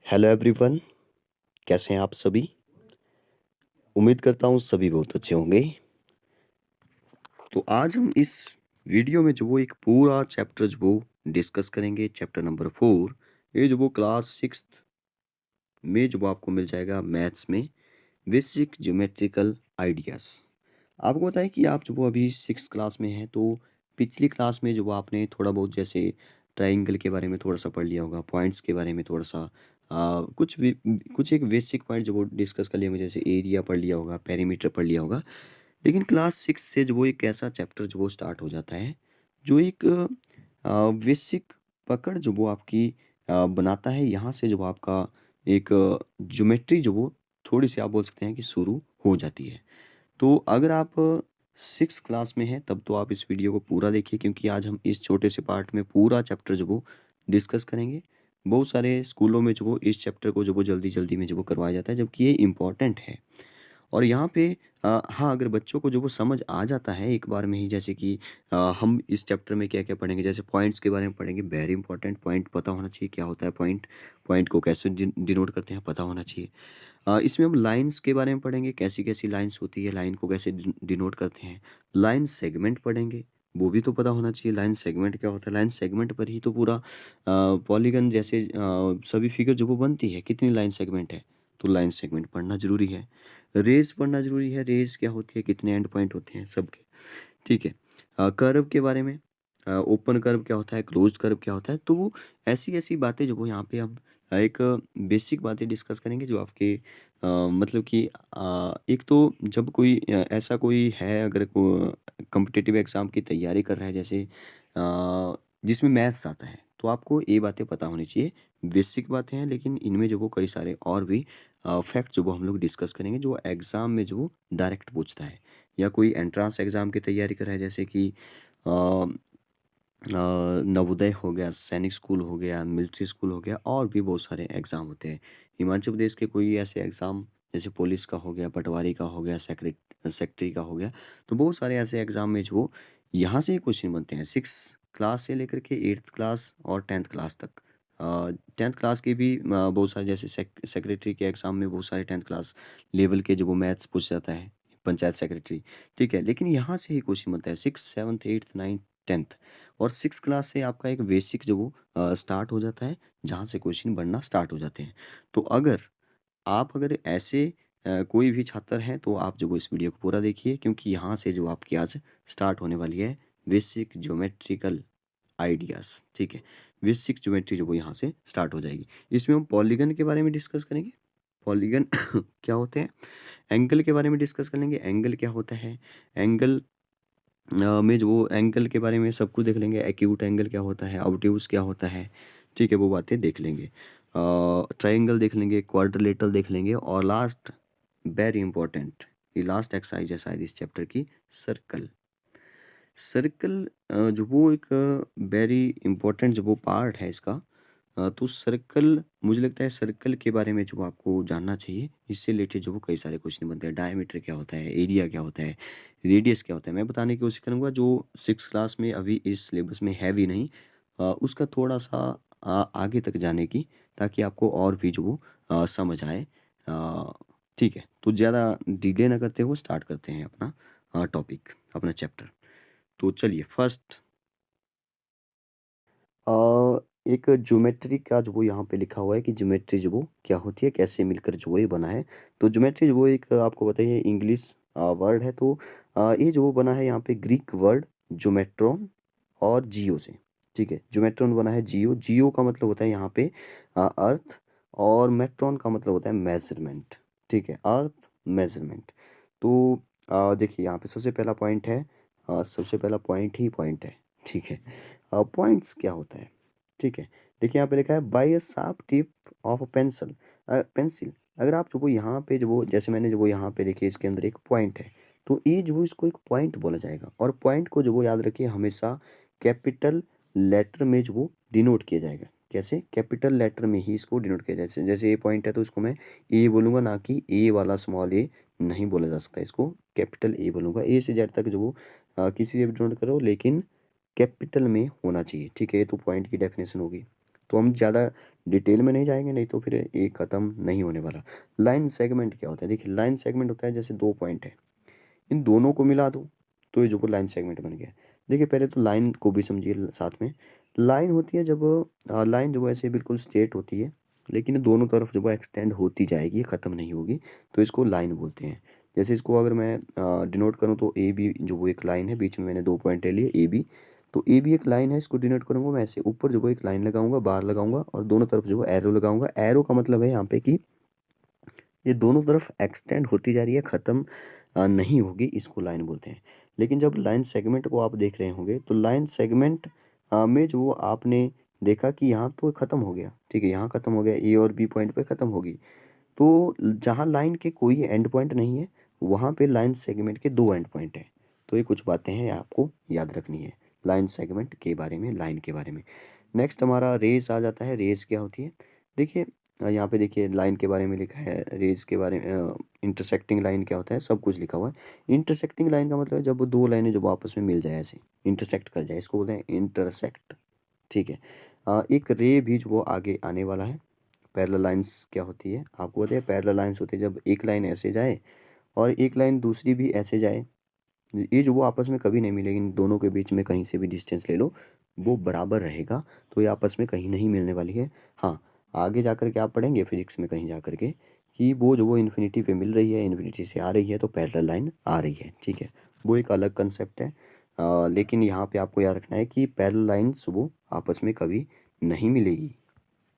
Hello everyone, कैसे हैं आप सभी? उम्मीद करता हूँ सभी बहुत अच्छे होंगे। तो आज हम इस वीडियो में जो वो एक पूरा चैप्टर जो वो डिस्कस करेंगे, चैप्टर नंबर 4। ये जो वो क्लास 6th में जो वो आपको मिल जाएगा मैथ्स में बेसिक ज्योमेट्रिकल आइडियाज़। आपको पता है कि आप जो वो अभी 6th क्लास में हैं, तो पिछली क्लास में जो वो आपने थोड़ा बहुत जैसे ट्रायंगल के बारे में थोड़ा-सा पढ़ लिया होगा, पॉइंट्स के बारे में थोड़ा-सा कुछ एक बेसिक पॉइंट जो वो डिस्कस कर लिया होंगे, जैसे एरिया पढ़ लिया होगा, पेरीमीटर पढ़ लिया होगा। लेकिन क्लास 6 से जो वो एक ऐसा चैप्टर जो वो स्टार्ट हो जाता है, जो एक बेसिक पकड़ जो वो आपकी बनाता है। यहाँ से जो वो आपका एक ज्योमेट्री जो वो थोड़ी-सी आप बोल सकते हैं कि शुरू हो जाती है। तो अगर आप 6th क्लास में हैं, तब तो आप इस वीडियो को पूरा देखिए, क्योंकि आज हम इस छोटे से पार्ट में पूरा चैप्टर जो वो डिस्कस करेंगे। बहुत सारे स्कूलों में जो वो इस चैप्टर को जो वो जल्दी-जल्दी में जो वो करवाया जाता है, जबकि ये इम्पोर्टेंट है। और यहाँ पे हाँ, अगर बच्चों को जो वो समझ आ जाता है एक बार में ही, जैसे कि हम इस चैप्टर में क्या-क्या पढ़ेंगे, जैसे पॉइंट्स के बारे में पढ़ेंगे, वेरी इंपॉर्टेंट। पॉइंट पता होना चाहिए, क्या होता है पॉइंट, पॉइंट को कैसे डिनोट करते हैं, पता होना चाहिए। इसमें हम लाइन्स के बारे में पढ़ेंगे, कैसी-कैसी लाइन्स होती है, लाइन को कैसे डिनोट करते हैं। लाइन सेगमेंट पढ़ेंगे, वो भी तो पता होना चाहिए लाइन सेगमेंट क्या होता है। लाइन सेगमेंट पर ही तो पूरा पॉलीगन जैसे सभी फिगर जो वो बनती है, कितनी लाइन सेगमेंट है, तो लाइन सेगमेंट पढ़ना ज़रूरी है। रेज़ पढ़ना ज़रूरी है, रेज़ क्या होती है, कितने एंड पॉइंट होते हैं सबके, ठीक है। कर्व के बारे में, ओपन कर्व क्या होता है, क्लोज़्ड कर्व क्या होता है, तो वो ऐसी-ऐसी बातें जो वो यहाँ पे हम एक बेसिक बातें डिस्कस करेंगे, जो आपके मतलब कि एक तो जब कोई ऐसा कोई है, अगर कॉम्पिटिटिव एग्ज़ाम की तैयारी कर रहा है, जैसे जिसमें मैथ्स आता है, तो आपको ये बातें पता होनी चाहिए। बेसिक बातें हैं, लेकिन इनमें जो वो कई सारे और भी फैक्ट जो वो हम लोग डिस्कस करेंगे, जो एग्ज़ाम में जो वो डायरेक्ट पूछता है, या कोई एंट्रेंस एग्ज़ाम की तैयारी कर रहा है, जैसे कि अ नवोदय हो गया, सैनिक स्कूल हो गया, मिलिट्री स्कूल हो गया, और भी बहुत सारे एग्ज़ाम होते हैं। हिमाचल प्रदेश के कोई ऐसे एग्ज़ाम, जैसे पुलिस का हो गया, पटवारी का हो गया, सेक्रेटरी का हो गया, तो बहुत सारे ऐसे एग्ज़ाम में जो यहाँ से ही क्वेश्चन बनते हैं, 6th क्लास से लेकर के 8th क्लास और 10th क्लास तक। 10th क्लास के भी बहुत सारे, जैसे सेक्रेटरी के एग्ज़ाम में बहुत सारे 10th क्लास लेवल के जो वो मैथ्स पूछ जाता है, पंचायत सेक्रेटरी, ठीक है। लेकिन यहाँ से ही क्वेश्चन बनता है 6th, 7th, 8th, 9th, 10th। और 6th क्लास से आपका एक बेसिक जो वो स्टार्ट हो जाता है, जहाँ से क्वेश्चन बनना स्टार्ट हो जाते हैं। तो अगर ऐसे कोई भी छात्र हैं, तो आप जो वो इस वीडियो को पूरा देखिए, क्योंकि यहाँ से जो आपकी आज स्टार्ट होने वाली है बेसिक ज्योमेट्रिकल आइडियाज़, ठीक है। बेसिक ज्योमेट्री जो वो यहाँ से स्टार्ट हो जाएगी। इसमें हम पॉलीगन के बारे में डिस्कस करेंगे। पॉलीगन क्या होते हैं? एंगल के बारे में डिस्कस कर लेंगे, एंगल क्या होता है? एंगल में जो वो एंगल के बारे में सब कुछ देख लेंगे, एक्यूट एंगल क्या होता है, ऑब्ट्यूज क्या होता है, ठीक है, वो बातें देख लेंगे। ट्रायंगल देख लेंगे, क्वाड्रिलेटरल देख लेंगे, और लास्ट, वेरी इंपॉर्टेंट, ये लास्ट एक्सरसाइज है शायद इस चैप्टर की, सर्कल। सर्कल जो वो एक वेरी इंपॉर्टेंट जो वो पार्ट है इसका। तो सर्कल, मुझे लगता है सर्कल के बारे में जो आपको जानना चाहिए, इससे रिलेटेड जो वो कई सारे क्वेश्चन बनते हैं। डायमीटर क्या होता है, एरिया क्या होता है, रेडियस क्या होता है, मैं बताने की कोशिश करूँगा, जो 6th क्लास में अभी इस सिलेबस में है भी नहीं, उसका थोड़ा सा आगे तक जाने की, ताकि आपको और भी जो वो समझ आए। अ, ठीक है, तो ज़्यादा डिले ना करते हुए स्टार्ट करते हैं अपना टॉपिक, अपना चैप्टर। तो चलिए फर्स्ट, अ, एक ज्योमेट्री का जो वो यहाँ पे लिखा हुआ है कि ज्योमेट्री जो वो क्या होती है, कैसे मिलकर जो वो ये बना है। तो ज्योमेट्री जो वो एक आपको बताइए इंग्लिश वर्ड है। तो ये जो वो बना है यहाँ पे ग्रीक वर्ड ज्योमेट्रॉन और जियो से, ठीक है। ज्योमेट्रॉन बना है जियो, जियो का मतलब होता है यहाँ पे अर्थ, और मेट्रॉन का मतलब होता है मेजरमेंट, ठीक है, अर्थ मेजरमेंट। तो देखिए यहाँ पे सबसे पहला पॉइंट है, सबसे पहला पॉइंट ही पॉइंट है, ठीक है। पॉइंट्स क्या होता है, ठीक है। देखिए यहाँ पे लिखा है by a sharp tip of a pencil, pencil. अगर आप जो वो यहाँ पे जो वो, जैसे मैंने जो वो यहाँ पे देखिए इसके अंदर एक पॉइंट है, तो ये जो वो इसको एक पॉइंट बोला जाएगा। और पॉइंट को जो वो याद रखिए, हमेशा कैपिटल लेटर में जो वो डिनोट किया जाएगा। कैसे? कैपिटल लेटर में ही इसको डिनोट किया जाए। जैसे जैसे ये पॉइंट है, तो इसको मैं ए बोलूँगा, ना कि ए वाला स्मॉल ए नहीं बोला जा सकता, इसको कैपिटल ए बोलूँगा। ए से जेड तक जो वो किसी से भी डिनोट करो, लेकिन कैपिटल में होना चाहिए, ठीक है। ये तो पॉइंट की डेफिनेशन होगी। तो हम ज़्यादा डिटेल में नहीं जाएंगे, नहीं तो फिर ये ख़त्म नहीं होने वाला। लाइन सेगमेंट क्या होता है? देखिए लाइन सेगमेंट होता है जैसे दो पॉइंट है, इन दोनों को मिला दो तो ये जो लाइन सेगमेंट बन गया। देखिए पहले तो लाइन को भी समझिए साथ में। लाइन होती है जब लाइन जो ऐसे बिल्कुल स्ट्रेट होती है, लेकिन दोनों तरफ जब एक्सटेंड होती जाएगी, ये ख़त्म नहीं होगी, तो इसको लाइन बोलते हैं। जैसे इसको अगर मैं डिनोट करूँ तो ए बी जो वो एक लाइन है, बीच में मैंने दो पॉइंट ले लिए ए बी, तो ए बी एक लाइन है, इसको डिनोट करूँगा मैं ऐसे, ऊपर जो वो एक लाइन लगाऊंगा, बार लगाऊंगा और दोनों तरफ जो वो एरो लगाऊंगा। एरो का मतलब है यहाँ पे कि ये दोनों तरफ एक्सटेंड होती जा रही है, ख़त्म नहीं होगी, इसको लाइन बोलते हैं। लेकिन जब लाइन सेगमेंट को आप देख रहे होंगे तो लाइन सेगमेंट में जो आपने देखा कि यहाँ तो ख़त्म हो गया, ठीक है, यहाँ ख़त्म हो गया, ए और बी पॉइंट पे ख़त्म होगी। तो जहाँ लाइन के कोई एंड पॉइंट नहीं है, वहाँ पे लाइन सेगमेंट के दो एंड पॉइंट है। तो ये कुछ बातें हैं आपको याद रखनी है लाइन सेगमेंट के बारे में, लाइन के बारे में। नेक्स्ट हमारा रेस आ जाता है। रेस क्या होती है? देखिए यहाँ पे देखिए लाइन के बारे में लिखा है, रेस के बारे में, इंटरसेक्टिंग लाइन क्या होता है, सब कुछ लिखा हुआ है। इंटरसेक्टिंग लाइन का मतलब है जब वो दो लाइनें जब आपस में मिल जाए, ऐसे इंटरसेक्ट कर जाए, इसको बोलते हैं इंटरसेक्ट, ठीक है। एक रे भी जो वो आगे आने वाला है। पैरेलल लाइंस क्या होती है आपको पता है? पैरेलल लाइंस होती है जब एक लाइन ऐसे जाए और एक लाइन दूसरी भी ऐसे जाए, ये जो वो आपस में कभी नहीं मिलेगी, इन दोनों के बीच में कहीं से भी डिस्टेंस ले लो वो बराबर रहेगा, तो ये आपस में कहीं नहीं मिलने वाली है। हाँ, आगे जाकर के आप पढ़ेंगे फिजिक्स में कहीं जा कर के कि वो जो वो इन्फिनिटी पे मिल रही है, इन्फिनिटी से आ रही है, तो पैरेलल लाइन आ रही है, ठीक है। वो एक अलग कंसेप्ट है। लेकिन यहाँ पे आपको याद रखना है कि पैरेलल लाइन्स वो आपस में कभी नहीं मिलेगी,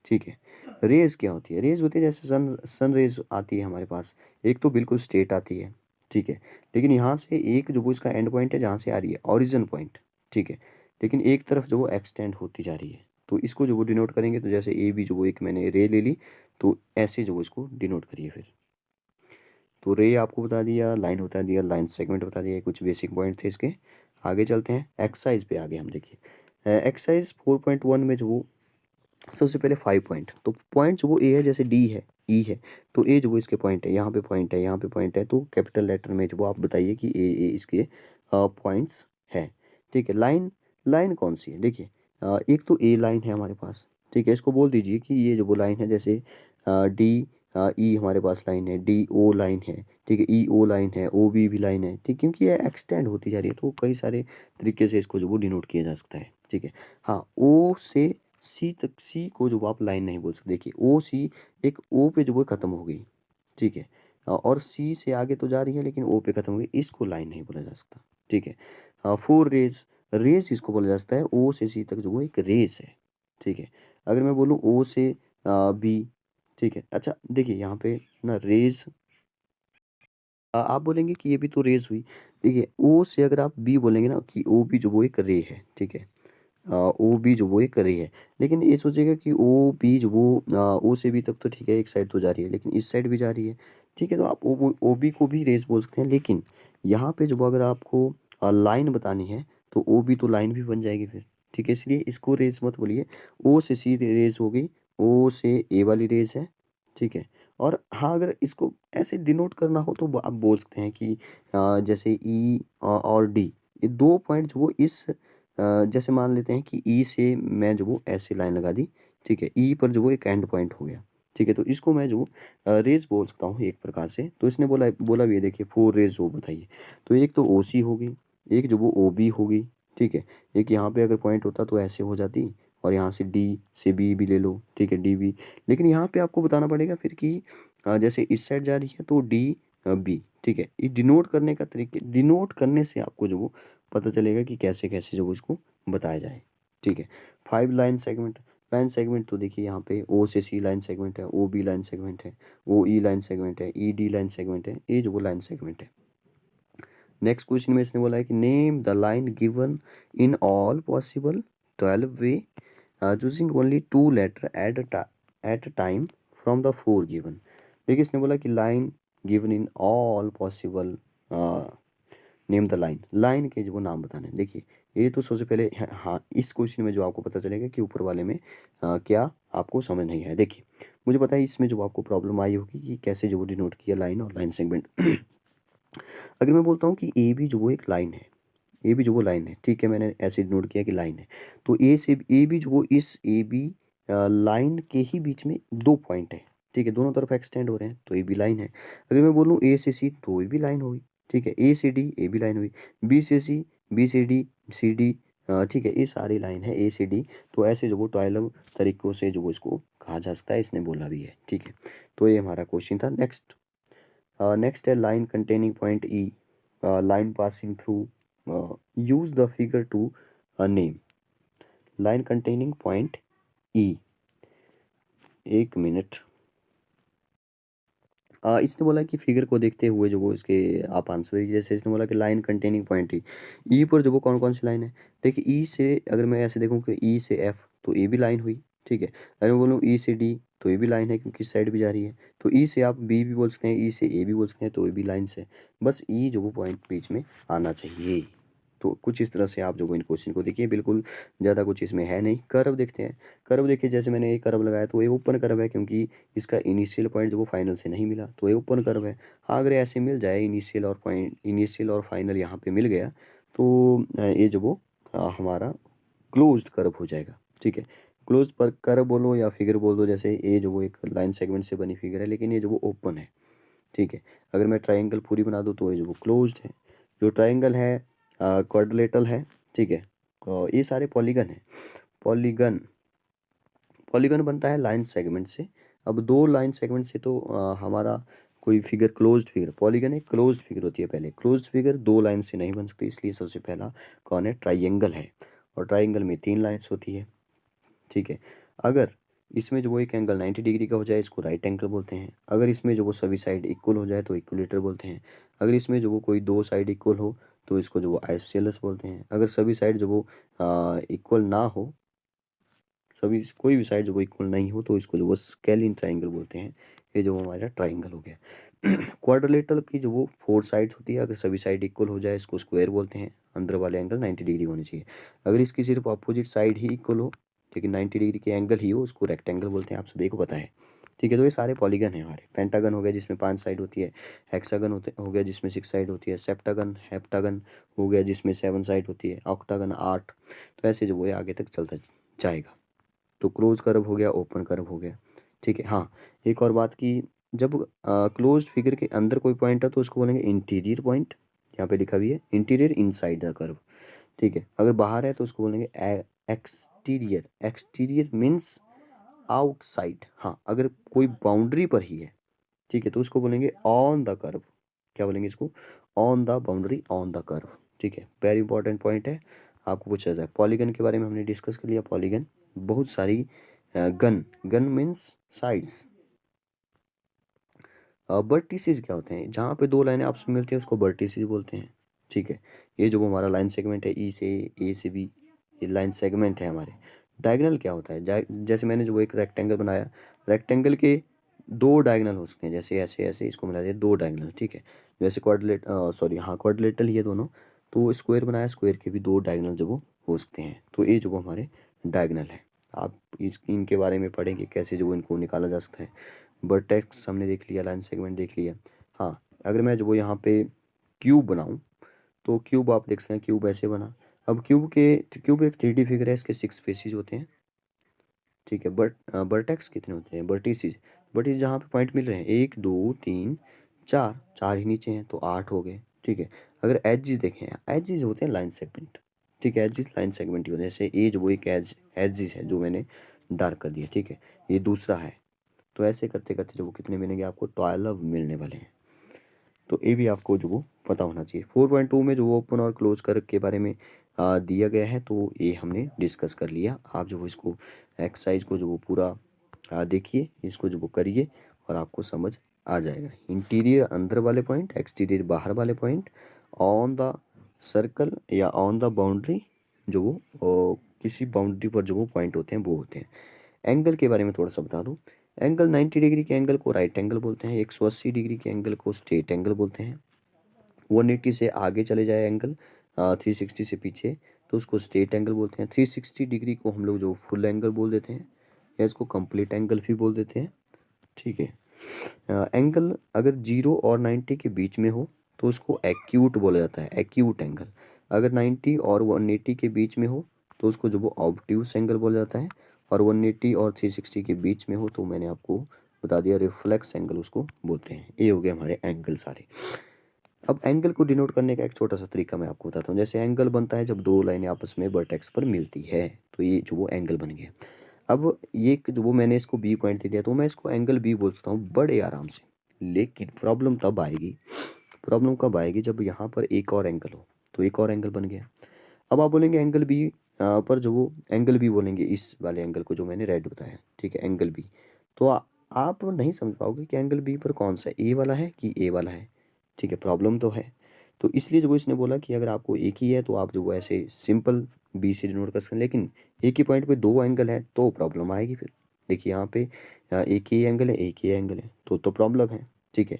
ठीक है। रेज क्या होती है? रेज होती है जैसे सन रेज आती है हमारे पास, एक तो बिल्कुल स्ट्रेट आती है, ठीक है, लेकिन यहाँ से एक जो वो इसका एंड पॉइंट है जहाँ से आ रही है, ओरिजिन पॉइंट, ठीक है, लेकिन एक तरफ जो वो एक्सटेंड होती जा रही है, तो इसको जो वो डिनोट करेंगे, तो जैसे ए बी जो वो एक मैंने रे ले ली, तो ऐसे जो वो इसको डिनोट करिए फिर। तो रे आपको बता दिया, लाइन बता दिया, लाइन सेगमेंट बता दिया, कुछ बेसिक पॉइंट थे इसके। आगे चलते हैं एक्सरसाइज पे। आगे हम देखिए एक्सरसाइज 4.1 में जो वो सबसे पहले 5 पॉइंट, तो पॉइंट जो वो ए है, जैसे डी है, ई है, तो ए जो वो इसके पॉइंट है, यहाँ पे पॉइंट है, यहाँ पे पॉइंट है, तो कैपिटल लेटर में जो वो आप बताइए कि ए इसके पॉइंट्स है, ठीक है। लाइन, लाइन कौन सी है? देखिए एक तो ए लाइन है हमारे पास, ठीक है, इसको बोल दीजिए कि ये जो वो लाइन है, जैसे डी ई हमारे पास लाइन है, डी ओ लाइन है, ठीक है, ई ओ लाइन है, ओ बी भी लाइन है, ठीक, क्योंकि ये एक्सटेंड होती जा रही है, तो कई सारे तरीके से इसको जो वो डिनोट किया जा सकता है, ठीक है। हाँ, ओ से सी तक, सी को जो आप लाइन नहीं बोल सकते। देखिए ओ सी एक ओ पे जो वो ख़त्म हो गई, ठीक है, और सी से आगे तो जा रही है लेकिन ओ पे ख़त्म हो गई, इसको लाइन नहीं बोला जा सकता, ठीक है। फोर रेज, रेज इसको बोला जा सकता है, ओ से सी तक जो वो एक रेस है, ठीक है। अगर मैं बोलूँ ओ से बी, ठीक है, अच्छा देखिए यहाँ पे ना रेज, आप बोलेंगे कि ये भी तो रेज हुई। देखिए ओ से अगर आप बी बोलेंगे ना कि ओ बी जो वो एक रे है, ठीक है, ओ बी जो वो एक कर रही है, लेकिन ये सोचेगा कि ओ बी जो वो ओ से बी तक तो ठीक है, एक साइड तो जा रही है, लेकिन इस साइड भी जा रही है, ठीक है, तो आप ओ बी को भी रेस बोल सकते हैं। लेकिन यहाँ पे जो अगर आपको लाइन बतानी है, तो ओ बी तो लाइन भी बन जाएगी फिर, ठीक है, इसलिए इसको रेस मत बोलिए। ओ से सी रेस होगी, ओ से ए वाली रेस है, ठीक है। और हाँ, अगर इसको ऐसे डिनोट करना हो तो आप बोल सकते हैं कि जैसे ई और डी, ये दो पॉइंट जो वो इस जैसे मान लेते हैं कि ई से मैं जो वो ऐसे लाइन लगा दी, ठीक है, ई पर जो वो एक एंड पॉइंट हो गया, ठीक है, तो इसको मैं जो रेज बोल सकता हूँ एक प्रकार से। तो इसने बोला बोला भी है, देखिए फोर रेज वो बताइए, तो एक तो ओ सी होगी, एक जो वो ओ बी होगी, ठीक है, एक यहाँ पे अगर पॉइंट होता तो ऐसे हो जाती, और यहाँ से डी से बी भी ले लो, ठीक है, डी बी। लेकिन यहाँ पे आपको बताना पड़ेगा फिर कि जैसे इस साइड जा रही है तो डी बी, ठीक है, ये डिनोट करने का तरीके, डिनोट करने से आपको जो वो पता चलेगा कि कैसे कैसे जो इसको बताया जाए, ठीक है। 5 लाइन सेगमेंट, लाइन सेगमेंट तो देखिए यहाँ पे ओ से सी लाइन सेगमेंट है, ओ बी लाइन सेगमेंट है, ओ ई लाइन सेगमेंट है, ई डी लाइन सेगमेंट है, ये जो वो लाइन सेगमेंट है। नेक्स्ट क्वेश्चन में इसने बोला है कि name the line given in all possible 12 way choosing only 2 letter at a time from the 4 given. देखिए इसने बोला कि line given in all possible, name the line, line के जो नाम बताने हैं। देखिए ये तो सबसे पहले हाँ, इस क्वेश्चन में जो आपको पता चलेगा कि ऊपर वाले में क्या आपको समझ नहीं आया। देखिए मुझे पता है इसमें जो आपको प्रॉब्लम आई होगी कि कैसे जो डिनोट किया लाइन और लाइन सेगमेंट। अगर मैं बोलता हूँ कि ए बी जो वो एक लाइन है, ए बी जो वो लाइन है, ठीक है, मैंने ऐसे डिनोट किया कि लाइन है, तो ए से ए बी जो वो इस ए बी लाइन के ही बीच में दो पॉइंट है, ठीक है, दोनों तरफ एक्सटेंड हो रहे हैं तो ये भी लाइन है। अगर मैं बोलूँ ए से सी तो ये भी लाइन हुई, ठीक है, ए से डी ए भी लाइन हुई, बी से सी बी से डी सी डी, ठीक है, ये सारी लाइन है ए से डी। तो ऐसे जो वो 12 तरीकों से जो वो इसको कहा जा सकता है, इसने बोला भी है, ठीक है। तो ये हमारा क्वेश्चन था। नेक्स्ट नेक्स्ट है line containing point E, line passing through, use the figure to name line containing point E. एक मिनट, इसने बोला कि फिगर को देखते हुए जो वो इसके आप आंसर दीजिए। जैसे इसने बोला कि लाइन कंटेनिंग पॉइंट ई पर जो वो कौन कौन सी लाइन है। देखिए ई से अगर मैं ऐसे देखूँ कि ई से एफ तो ए भी लाइन हुई, ठीक है। अगर मैं बोलूँ ई से डी तो ये भी लाइन है क्योंकि इस साइड भी जा रही है। तो ई से आप बी भी बोल सकते हैं, ई से ए भी बोल सकते हैं, तो ये भी लाइन से। बस ई जो वो पॉइंट बीच में आना चाहिए। तो कुछ इस तरह से आप जो वो इन क्वेश्चन को देखिए, बिल्कुल ज़्यादा कुछ इसमें है नहीं। कर्व देखते हैं, कर्व देखिए, जैसे मैंने एक कर्व लगाया तो ये ओपन कर्व है क्योंकि इसका इनिशियल पॉइंट जो वो फाइनल से नहीं मिला, तो ये ओपन कर्व है। हाँ, अगर ऐसे मिल जाए इनिशियल और पॉइंट, इनिशियल और फाइनल यहाँ पे मिल गया तो ये जो वो हमारा क्लोज्ड कर्व हो जाएगा, ठीक है। क्लोज पर कर्व बोलो या फिगर बोल दो, जैसे ये जो वो एक लाइन सेगमेंट से बनी फिगर है लेकिन ये जो वो ओपन है, ठीक है। अगर मैं ट्राइंगल पूरी बना दूँ तो ये जो वो क्लोज्ड है। जो ट्राइंगल है क्वाड्रिलेटरल है, ठीक है। ये सारे पॉलीगन है। पॉलीगन, पॉलीगन बनता है लाइन सेगमेंट से। अब दो लाइन सेगमेंट से तो हमारा कोई फिगर क्लोज्ड फिगर, पॉलीगन एक क्लोज्ड फिगर होती है। पहले क्लोज्ड फिगर दो लाइन से नहीं बन सकती, इसलिए सबसे पहला कौन है, ट्राइंगल है। और ट्राइंगल में 3 लाइन्स होती है, ठीक है। अगर इसमें जो वो एक एंगल 90 डिग्री का हो जाए इसको राइट एंगल बोलते हैं। अगर इसमें जो वो सभी साइड इक्वल हो जाए तो इक्वलेटर बोलते हैं। अगर इसमें जो वो कोई दो साइड इक्वल हो तो इसको जो वो आइसोसेलेस बोलते हैं। अगर सभी साइड जो वो इक्वल ना हो, सभी कोई भी साइड जो वो इक्वल नहीं हो तो इसको जो वो स्केलिन ट्राइंगल बोलते हैं। ये जो हमारा ट्राइंगल हो गया। क्वाड्रिलेटरल की जो वो 4 साइड्स होती है, अगर सभी साइड इक्वल हो जाए इसको स्क्वायर बोलते हैं। अंदर वाले एंगल 90 डिग्री होने चाहिए। अगर इसकी सिर्फ अपोजिट साइड ही इक्वल हो लेकिन 90 डिग्री के एंगल ही हो उसको रेक्टेंगल बोलते हैं, आप सभी को पता है, ठीक है। तो ये सारे पॉलीगन हैं हमारे। पेंटागन हो गया जिसमें 5 साइड होती है, हेक्सागन हो गया जिसमें 6 साइड होती है, सेप्टागन हेप्टागन हो गया जिसमें 7 साइड होती है, ऑक्टागन 8। तो ऐसे जो वो आगे तक चलता जाएगा। तो क्लोज कर्व हो गया, ओपन कर्व हो गया, ठीक है। हाँ, एक और बात की, जब क्लोज फिगर के अंदर कोई पॉइंट है तो उसको बोलेंगे इंटीरियर पॉइंट। यहाँ पे लिखा भी है इंटीरियर इनसाइड द कर्व, ठीक है। अगर बाहर है तो उसको बोलेंगे एक्सटीरियर। Exterior means outside. हाँ, अगर कोई बाउंड्री पर ही है, ठीक है, तो उसको बोलेंगे ऑन द कर्व। क्या बोलेंगे इसको, on the boundary on the curve, ठीक है। वेरी इंपॉर्टेंट पॉइंट है, आपको पूछा जाए। पॉलीगन के बारे में हमने डिस्कस कर लिया। पॉलीगन बहुत सारी gun, gun means sides. Vertices क्या होते हैं, जहाँ पे दो लाइनें आपस में मिलती हैं उसको वर्टिसेस बोलते हैं, ठीक है। ये जो वो हमारा लाइन सेगमेंट है ई से ए से बी, ये लाइन सेगमेंट है हमारे। डायगोनल क्या होता है, जैसे मैंने जो वो एक रेक्टेंगल बनाया, रेक्टेंगल के दो डायगोनल हो सकते हैं, जैसे ऐसे ऐसे इसको मिला दिया दो डायगोनल, ठीक है। जैसे क्वाड्रिलेट सॉरी हाँ क्वाड्रिलेटरल ही है दोनों। तो स्क्वायर बनाया, स्क्वायर के भी दो डायगोनल जो वो हो सकते हैं। तो ये जो वो हमारे डायगोनल है। आप इनके बारे में पढ़ेंगे कैसे जो इनको निकाला जा सकता है। वर्टेक्स हमने देख लिया, लाइन सेगमेंट देख लिया। हाँ, अगर मैं जो वो यहाँ पे क्यूब बनाऊँ तो क्यूब आप देख सकते हैं, क्यूब ऐसे बना। अब क्यूब एक 3D फिगर है, इसके 6 फेसेस होते हैं, ठीक है। बट वर्टेक्स कितने होते हैं, वर्टिसेस, वर्टिस जहाँ पे पॉइंट मिल रहे हैं 1 2 3 4, 4 ही नीचे हैं तो 8 हो गए, ठीक है। अगर एजेस देखें, एजेस होते हैं लाइन सेगमेंट, ठीक है। एजेस लाइन सेगमेंट ही होते हैं। जैसे ये जो वो एक एजेस है जो मैंने डार्क कर दिया, ठीक है, ये दूसरा है। तो ऐसे करते करते जो वो कितने मिलेंगे आपको, 12 मिलने वाले हैं। तो ये भी आपको जो वो पता होना चाहिए। 4.2 में जो वो ओपन और क्लोज कर के बारे में दिया गया है तो ये हमने डिस्कस कर लिया। आप जो वो इसको एक्सरसाइज को जो वो पूरा देखिए, इसको जो वो करिए और आपको समझ आ जाएगा। इंटीरियर अंदर वाले पॉइंट, एक्सटीरियर बाहर वाले पॉइंट, ऑन द सर्कल या ऑन द बाउंड्री जो वो किसी बाउंड्री पर जो वो पॉइंट होते हैं वो होते हैं। एंगल के बारे में थोड़ा सा बता दूं। एंगल 90 डिग्री के एंगल को राइट एंगल बोलते हैं, 180 डिग्री के एंगल को स्ट्रेट एंगल बोलते हैं। 180 से आगे चले जाए एंगल 360 से पीछे तो उसको स्ट्रेट एंगल बोलते हैं। 360 डिग्री को हम लोग जो फुल एंगल बोल देते हैं या इसको कंप्लीट एंगल भी बोल देते हैं, ठीक है। एंगल अगर 0 और 90 के बीच में हो तो उसको एक्यूट बोला जाता है, एक्यूट एंगल। अगर 90 और 180 के बीच में हो तो उसको जो वो ऑब्ट्यूस एंगल बोला जाता है। और 180 और 360 के बीच में हो तो मैंने आपको बता दिया रिफ्लेक्स एंगल उसको बोलते हैं। ये हो गए हमारे एंगल सारे। अब एंगल को डिनोट करने का एक छोटा सा तरीका मैं आपको बताता हूँ। जैसे एंगल बनता है जब दो लाइनें आपस में वर्टेक्स पर मिलती है, तो ये जो वो एंगल बन गया। अब ये जो वो मैंने इसको बी पॉइंट दे दिया, तो मैं इसको एंगल बी बोल सकता हूँ बड़े आराम से। लेकिन प्रॉब्लम तब आएगी, प्रॉब्लम कब आएगी, जब यहाँ पर एक और एंगल हो। तो एक और एंगल बन गया। अब आप बोलेंगे एंगल बी पर जो वो एंगल बी बोलेंगे इस वाले एंगल को जो मैंने रेड बताया, ठीक है, एंगल बी। तो आप नहीं समझ पाओगे कि एंगल बी पर कौन सा ए वाला है कि ए वाला है। ठीक है, प्रॉब्लम तो है। तो इसलिए जो इसने बोला कि अगर आपको एक ही है तो आप जो वो ऐसे सिंपल बी से डिनोट कर सकते हैं, लेकिन एक ही पॉइंट पे दो एंगल है तो प्रॉब्लम आएगी। फिर देखिए यहाँ पे एक ही एंगल है, एक ही एंगल है, तो प्रॉब्लम है। ठीक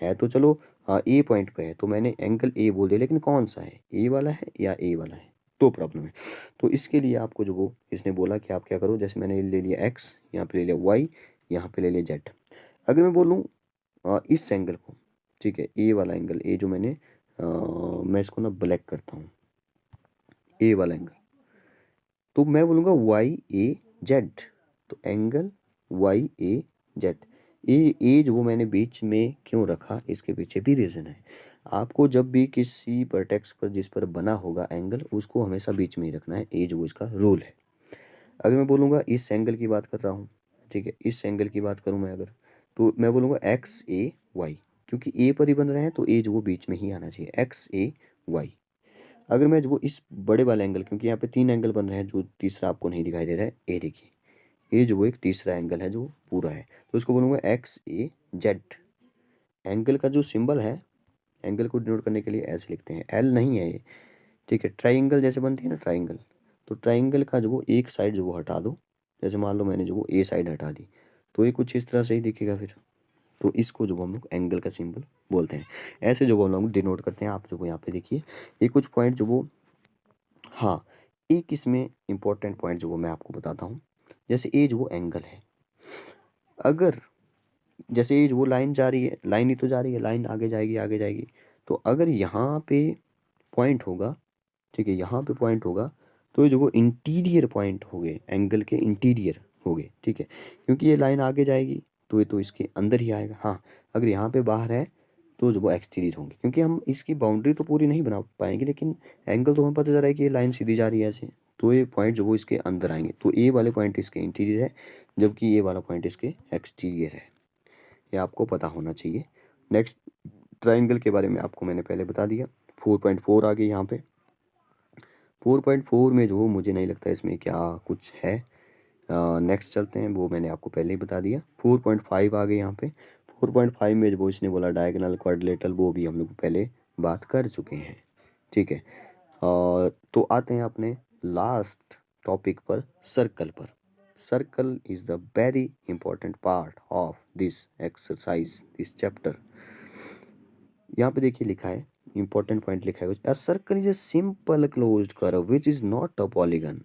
है तो चलो ए पॉइंट पे है तो मैंने एंगल ए बोल दिया, लेकिन कौन सा है, ए वाला है या ए वाला है, तो प्रॉब्लम है। तो इसके लिए आपको जो वो इसने बोला कि आप क्या करो, जैसे मैंने ले लिया एक्स, यहाँ पे ले लिया वाई, यहाँ पे ले लिया जेड। अगर मैं बोलूँ इस एंगल को, ठीक है, ए वाला एंगल, ए जो मैं इसको ना ब्लैक करता हूँ, ए वाला एंगल, तो मैं बोलूँगा वाई ए जेड। तो एंगल वाई ए जेड, ए जो वो मैंने बीच में क्यों रखा, इसके पीछे भी रीज़न है। आपको जब भी किसी वर्टेक्स पर जिस पर बना होगा एंगल, उसको हमेशा बीच में ही रखना है, ए जो वो इसका रूल है। अगर मैं बोलूँगा इस एंगल की बात कर रहा हूँ, ठीक है, इस एंगल की बात करूँ मैं अगर, तो मैं बोलूँगा एक्स ए वाई, क्योंकि ए पर ही बन रहे हैं तो ए जो वो बीच में ही आना चाहिए, एक्स ए वाई। अगर मैं जो वो इस बड़े वाले एंगल, क्योंकि यहाँ पे तीन एंगल बन रहे हैं, जो तीसरा आपको नहीं दिखाई दे रहा है, ए देखिए, ये जो वो एक तीसरा एंगल है जो पूरा है, तो इसको बोलूँगा एक्स ए जेड। एंगल का जो सिंबल है, एंगल को डिनोट करने के लिए ऐसे लिखते हैं, एल नहीं है ये, ठीक है। ट्राइंगल जैसे बनती है ना ट्राइंगल, तो ट्राइंगल का जो वो एक साइड जो वो हटा दो, जैसे मान लो मैंने जो वो ए साइड हटा दी, तो ये कुछ इस तरह से ही दिखेगा फिर। तो इसको जो हम लोग एंगल का सिंबल बोलते हैं। ऐसे जो वो हम लोग डिनोट करते हैं। आप जो वो यहाँ पे देखिए, ये कुछ पॉइंट जो वो, हाँ, एक इसमें इंपॉर्टेंट पॉइंट जो वो मैं आपको बताता हूँ। जैसे ये जो वो एंगल है, अगर जैसे ये जो वो लाइन जा रही है, लाइन ही तो जा रही है, लाइन आगे जाएगी आगे जाएगी, तो अगर यहाँ पे पॉइंट होगा, ठीक है, यहाँ पे पॉइंट होगा, तो ये जो वो इंटीरियर पॉइंट हो गए, एंगल के इंटीरियर हो गए, ठीक है, क्योंकि ये लाइन आगे जाएगी तो ये तो इसके अंदर ही आएगा। हाँ, अगर यहाँ पे बाहर है तो जो वो एक्सटीरियर होंगे, क्योंकि हम इसकी बाउंड्री तो पूरी नहीं बना पाएंगे, लेकिन एंगल तो हमें पता चल रहा है कि ये लाइन सीधी जा रही है ऐसे, तो ये पॉइंट जो वो इसके अंदर आएंगे, तो ए वाले पॉइंट इसके इंटीरियर है, जबकि ये वाला पॉइंट इसके एक्सटीरियर है। ये आपको पता होना चाहिए। नेक्स्ट, ट्राइंगल के बारे में आपको मैंने पहले बता दिया। 4.4 आ गई यहाँ पे। 4.4 में जो मुझे नहीं लगता इसमें क्या कुछ है। नेक्स्ट चलते हैं, वो मैंने आपको पहले ही बता दिया। 4.5 आ गए यहाँ पे। 4.5 में जो इसने बोला डायगोनल क्वाड्रिलेटरल, वो भी हम लोग पहले बात कर चुके हैं, ठीक है। तो आते हैं अपने लास्ट टॉपिक पर, सर्कल पर। Circle is the very important part of this exercise, this chapter. यहाँ पे देखिए लिखा है, इंपॉर्टेंट पॉइंट लिखा है, a circle is a simple closed curve which is not a polygon.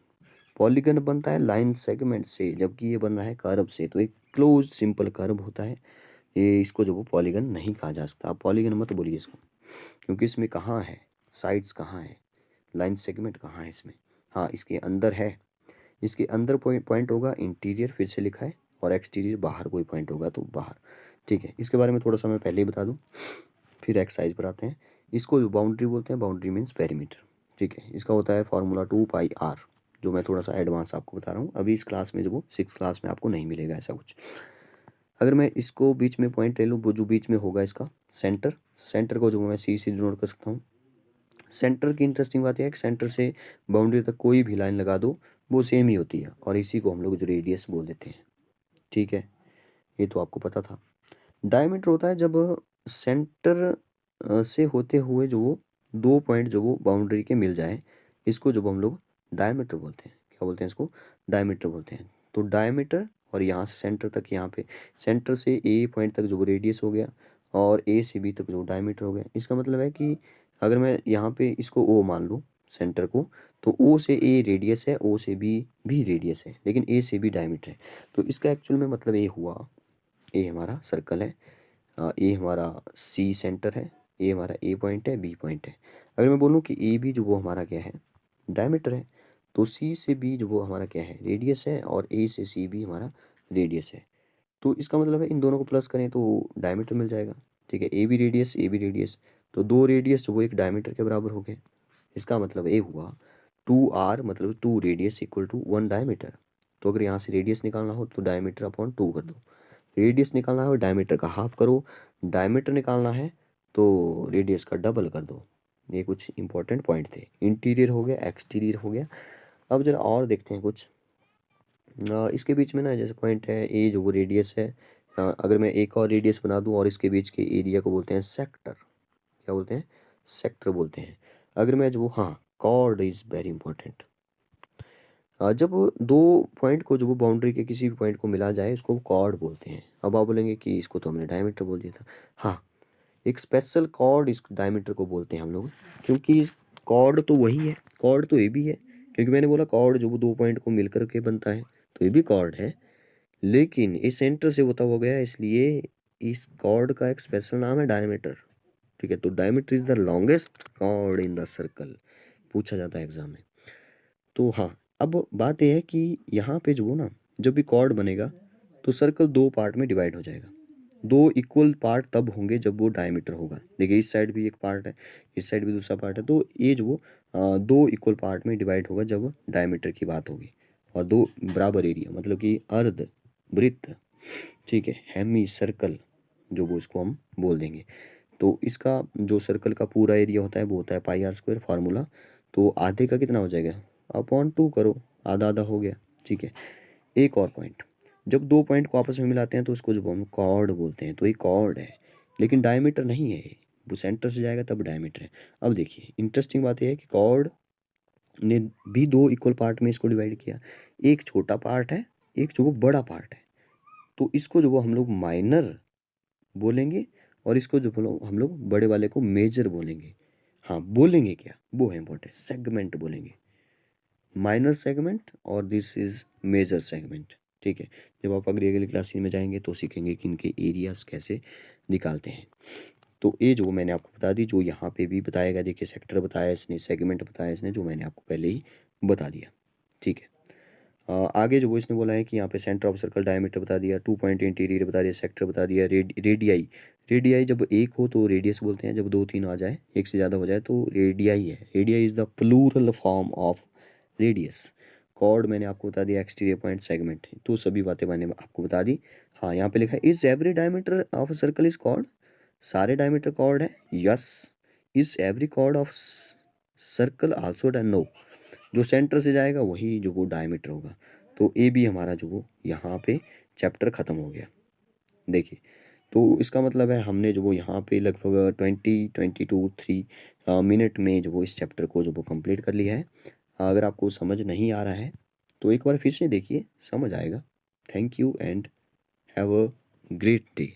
Polygon बनता है लाइन सेगमेंट से, जबकि ये बन रहा है कर्व से, तो एक क्लोज सिंपल कर्व होता है ये, इसको जो वो पॉलीगन नहीं कहा जा सकता। आप पॉलीगन मत बोलिए इसको, क्योंकि इसमें कहाँ है, साइड्स कहाँ है, लाइन सेगमेंट कहाँ है इसमें। हाँ, इसके अंदर है, इसके अंदर पॉइंट होगा इंटीरियर, फिर से लिखा है, और एक्सटीरियर बाहर कोई पॉइंट होगा तो बाहर, ठीक है। इसके बारे में थोड़ा सा मैं पहले ही बता दूँ, फिर एक्सरसाइज पर आते हैं। इसको बाउंड्री बोलते हैं, बाउंड्री मीन्स पेरीमीटर, ठीक है। इसका होता है फॉर्मूला 2πr, जो मैं थोड़ा सा एडवांस आपको बता रहा हूँ। अभी इस क्लास में जो वो 6 क्लास में आपको नहीं मिलेगा ऐसा कुछ। अगर मैं इसको बीच में पॉइंट ले लूँ, वो जो बीच में होगा इसका सेंटर, सेंटर को जो मैं सी से डिनोट कर सकता हूँ। सेंटर की इंटरेस्टिंग बात यह है कि सेंटर से बाउंड्री तक कोई भी लाइन लगा दो वो सेम ही होती है, और इसी को हम लोग जो रेडियस बोल देते हैं, ठीक है। ये तो आपको पता था। डायमीटर होता है जब सेंटर से होते हुए जो वो दो पॉइंट जो वो बाउंड्री के मिल जाए, इसको जब हम लोग डायमीटर बोलते हैं। क्या बोलते हैं इसको, डायमीटर बोलते हैं। तो डायमीटर, और यहाँ से सेंटर तक, यहाँ पे सेंटर से ए पॉइंट तक जो वो रेडियस हो गया, और ए से बी तक जो डायमीटर हो गया। इसका मतलब है कि अगर मैं यहाँ पे इसको ओ मान लूँ सेंटर को, तो ओ से ए रेडियस है, ओ से बी भी रेडियस है, लेकिन ए से बी डायमीटर है। तो इसका एक्चुअल में मतलब ये हुआ, ए हमारा सर्कल है, ए हमारा सी सेंटर है, ए हमारा ए पॉइंट है, बी पॉइंट है। अगर मैं बोलूँ कि ए भी जो वो हमारा क्या है, डायमीटर है, तो सी से बी जो वो हमारा क्या है, रेडियस है, और ए से सी भी हमारा रेडियस है। तो इसका मतलब है इन दोनों को प्लस करें तो डायमीटर मिल जाएगा। ठीक है, ए भी रेडियस, ए भी रेडियस, तो दो रेडियस जो वो एक डायमीटर के बराबर हो गए। इसका मतलब ए हुआ 2r मतलब 2 रेडियस इक्वल टू 1 डायमीटर। तो अगर यहाँ से रेडियस निकालना हो तो डायमीटर अपॉन 2 कर दो, रेडियस निकालना है डायमीटर का हाफ करो, डायमीटर निकालना है तो रेडियस का डबल कर दो। ये कुछ इंपॉर्टेंट पॉइंट थे। इंटीरियर हो गया, एक्सटीरियर हो गया। अब जरा और देखते हैं कुछ। इसके बीच में ना जैसे पॉइंट है ए जो वो रेडियस है, अगर मैं एक और रेडियस बना दूं और इसके बीच के एरिया को बोलते हैं सेक्टर। क्या बोलते हैं? सेक्टर बोलते हैं। अगर मैं जो हाँ, कॉर्ड इज़ वेरी इंपॉर्टेंट। जब दो पॉइंट को, जो वो बाउंड्री के किसी भी पॉइंट को मिला जाए उसको कॉर्ड बोलते हैं। अब आप बोलेंगे कि इसको तो हमने डायमीटर बोल दिया था। हाँ, एक स्पेशल कॉर्ड इस डायमीटर को बोलते हैं हम लोग, क्योंकि कॉर्ड तो वही है, कॉर्ड तो ये भी है, क्योंकि मैंने बोला कॉर्ड जो वो दो पॉइंट को मिलकर के बनता है, तो ये भी कॉर्ड है, लेकिन इस सेंटर से होता हो गया, इसलिए इस कॉर्ड का एक स्पेशल नाम है डायमीटर। ठीक है, तो diameter is the longest chord in the circle, पूछा जाता है एग्जाम में। तो हाँ, अब बात यह है कि यहाँ पे जो वो ना, जब भी कॉर्ड बनेगा तो सर्कल दो पार्ट में डिवाइड हो जाएगा। दो इक्वल पार्ट तब होंगे जब वो डायमीटर होगा। देखिए इस साइड भी एक पार्ट है, इस साइड भी दूसरा पार्ट है, तो ये जो वो दो इक्वल पार्ट में डिवाइड होगा जब डायमीटर की बात होगी। और दो बराबर एरिया मतलब कि अर्ध वृत्त, ठीक है, हेमी सर्कल जो वो इसको हम बोल देंगे। तो इसका जो सर्कल का पूरा एरिया होता है वो होता है पाई आर स्क्वायर फार्मूला। तो आधे का कितना हो जाएगा, अपॉन 2 करो, आधा आधा हो गया। ठीक है, एक और पॉइंट, जब दो पॉइंट को आपस में मिलाते हैं तो उसको जो हम कॉर्ड बोलते हैं, तो ये कॉर्ड है, लेकिन डायमीटर नहीं है ये। वो सेंटर से जाएगा तब डायमीटर है। अब देखिए इंटरेस्टिंग बात यह है कि कॉर्ड ने भी दो इक्वल पार्ट में इसको डिवाइड किया। एक छोटा पार्ट है, एक जो वो बड़ा पार्ट है, तो इसको जो वो हम लोग माइनर बोलेंगे, और इसको जो बोलो हम लोग बड़े वाले को मेजर बोलेंगे। हाँ, बोलेंगे क्या वो है इंपॉर्टेंट, सेगमेंट बोलेंगे, माइनर सेगमेंट और दिस इज मेजर सेगमेंट। ठीक है, जब आप अगली क्लास में जाएंगे तो सीखेंगे कि इनके एरियाज कैसे निकालते हैं। तो ये जो मैंने आपको बता दी, जो यहाँ पे भी बताएगा, देखिए सेक्टर बताया इसने, सेगमेंट बताया इसने, जो मैंने आपको पहले ही बता दिया। ठीक है, आगे जो वो इसने बोला है कि यहाँ पे सेंटर ऑफ सर्कल डायमीटर बता दिया, 2 पॉइंट इंटीरियर बता दिया, सेक्टर बता दिया, रेडियाई। रेडियाई जब एक हो तो रेडियस बोलते हैं, जब दो तीन आ जाए, एक से ज़्यादा हो जाए तो रेडियाई है। Radii is the plural form of radius. Chord मैंने आपको बता दिया, एक्सटीरियर पॉइंट, सेगमेंट, तो सभी बातें मैंने आपको बता दी। हाँ, यहाँ पे लिखा है is every diameter of circle is chord. सारे डायमीटर कॉर्ड है, yes. Is every chord of circle also done, no. जो सेंटर से जाएगा वही जो वो डायमीटर होगा। तो ए भी हमारा जो वो यहाँ पे चैप्टर ख़त्म हो गया। देखिए, तो इसका मतलब है हमने जो वो यहाँ पे लगभग 22 मिनट में जो वो इस चैप्टर को जो वो कंप्लीट कर लिया है। अगर आपको समझ नहीं आ रहा है तो एक बार फिर से देखिए, समझ आएगा। Thank you and have a great day.